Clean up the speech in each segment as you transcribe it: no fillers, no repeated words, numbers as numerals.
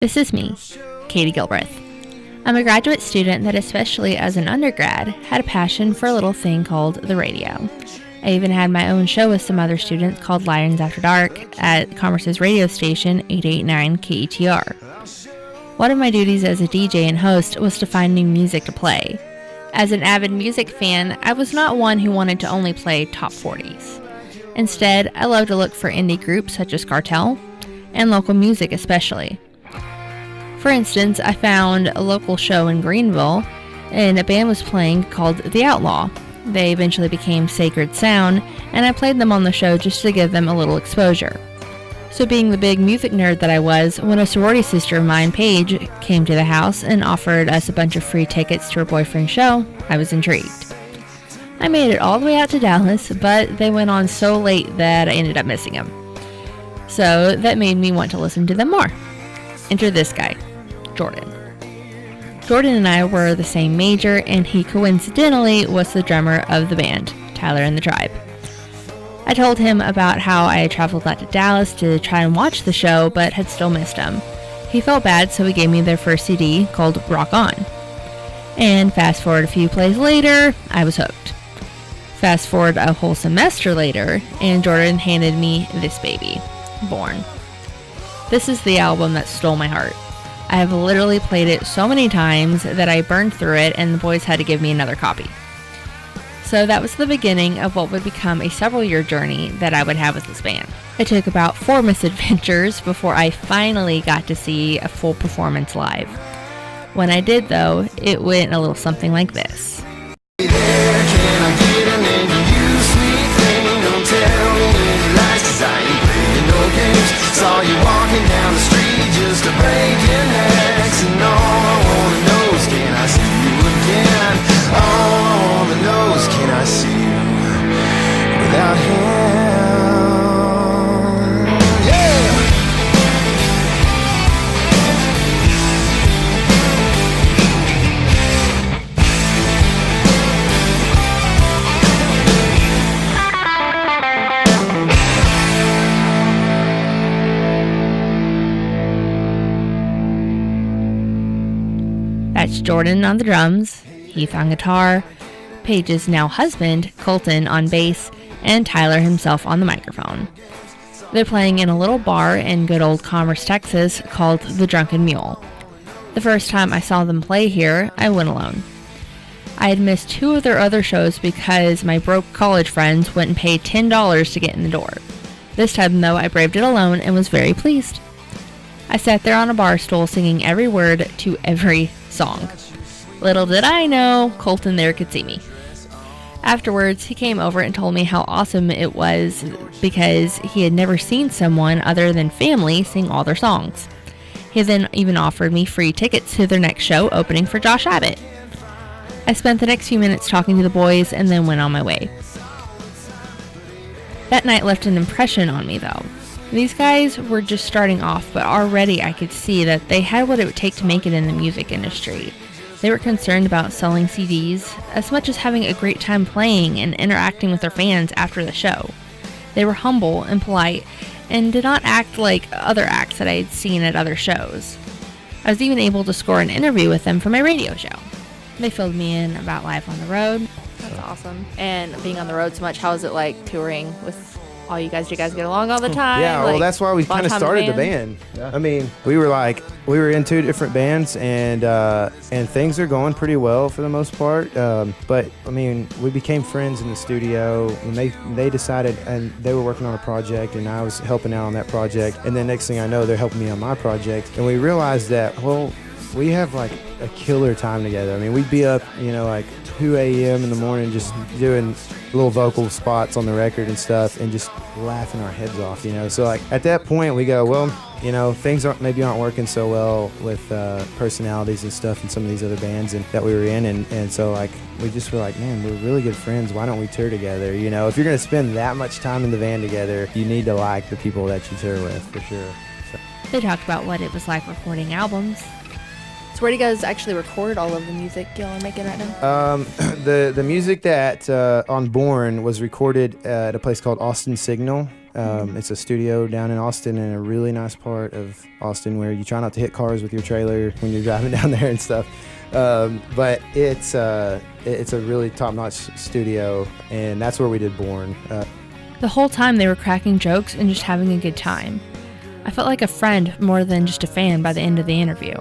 This is me, Katie Gilbreth. I'm a graduate student that, especially as an undergrad, had a passion for a little thing called the radio. I even had my own show with some other students called Lions After Dark at Commerce's radio station 889 KETR. One of my duties as a DJ and host was to find new music to play. As an avid music fan, I was not one who wanted to only play top 40s. Instead, I love to look for indie groups such as Cartel, and local music especially. For instance, I found a local show in Greenville, and a band was playing called The Outlaw. They eventually became Sacred Sound, and I played them on the show just to give them a little exposure. So being the big music nerd that I was, when a sorority sister of mine, Paige, came to the house and offered us a bunch of free tickets to her boyfriend's show, I was intrigued. I made it all the way out to Dallas, but they went on so late that I ended up missing them. So that made me want to listen to them more. Enter this guy, Jordan. Jordan and I were the same major, and he coincidentally was the drummer of the band, Tyler and the Tribe. I told him about how I had traveled out to Dallas to try and watch the show, but had still missed him. He felt bad, so he gave me their first CD called Rock On. And fast forward a few plays later, I was hooked. Fast forward a whole semester later, and Jordan handed me this baby, Born. This is the album that stole my heart. I have literally played it so many times that I burned through it, and the boys had to give me another copy. So that was the beginning of what would become a several-year journey that I would have with this band. It took about 4 misadventures before I finally got to see a full performance live. When I did, though, it went a little something like this. Saw you walking down the street just to break your necks, and all I wanna know is can I see you again? All I wanna know is can I see you without him? That's Jordan on the drums, Heath on guitar, Paige's now husband, Colton, on bass, and Tyler himself on the microphone. They're playing in a little bar in good old Commerce, Texas called The Drunken Mule. The first time I saw them play here, I went alone. I had missed 2 of their other shows because my broke college friends wouldn't pay $10 to get in the door. This time, though, I braved it alone and was very pleased. I sat there on a bar stool singing every word to every song. Little did I know, Colton there could see me. Afterwards, he came over and told me how awesome it was because he had never seen someone other than family sing all their songs. He then even offered me free tickets to their next show opening for Josh Abbott. I spent the next few minutes talking to the boys and then went on my way. That night left an impression on me, though. These guys were just starting off, but already I could see that they had what it would take to make it in the music industry. They were concerned about selling CDs as much as having a great time playing and interacting with their fans after the show. They were humble and polite and did not act like other acts that I had seen at other shows. I was even able to score an interview with them for my radio show. They filled me in about life on the road. That's awesome. And being on the road so much, how is it like touring with all you guys? Do you guys get along all the time? Yeah, well, that's why we kind of started the band. Yeah. I mean, we were in 2 different bands, and things are going pretty well for the most part. But I mean, we became friends in the studio, and they decided, and they were working on a project, and I was helping out on that project. And then next thing I know, they're helping me on my project, and we realized that, well, we have like a killer time together. I mean, we'd be up, like 2 a.m. in the morning just doing little vocal spots on the record and stuff and just laughing our heads off, So like at that point we go, well, things aren't working so well with personalities and stuff in some of these other bands and that we were in, and so like we just were like, man, we're really good friends. Why don't we tour together? If you're gonna spend that much time in the van together, you need to like the people that you tour with for sure. So. They talked about what it was like recording albums. So where do you guys actually record all of the music y'all are making right now? The music that on Born was recorded at a place called Austin Signal It's a studio down in Austin, in a really nice part of Austin where you try not to hit cars with your trailer when you're driving down there and stuff. But it's a really top-notch studio, and that's where we did Born. The whole time they were cracking jokes and just having a good time. I felt like a friend more than just a fan by the end of the interview.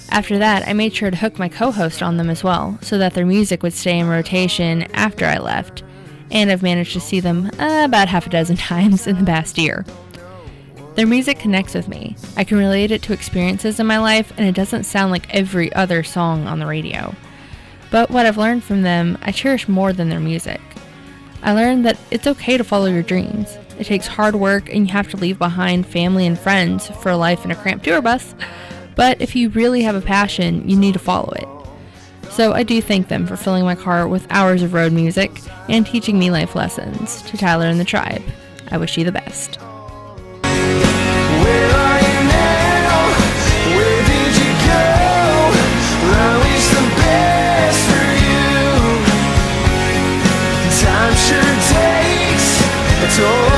After that, I made sure to hook my co-host on them as well, so that their music would stay in rotation after I left, and I've managed to see them about half a dozen times in the past year. Their music connects with me. I can relate it to experiences in my life, and it doesn't sound like every other song on the radio. But what I've learned from them, I cherish more than their music. I learned that it's okay to follow your dreams. It takes hard work, and you have to leave behind family and friends for a life in a cramped tour bus. But if you really have a passion, you need to follow it. So I do thank them for filling my car with hours of road music and teaching me life lessons. To Tyler and the tribe, I wish you the best. Where are you now? Where did you go? I wish the best for you. Time sure takes a toll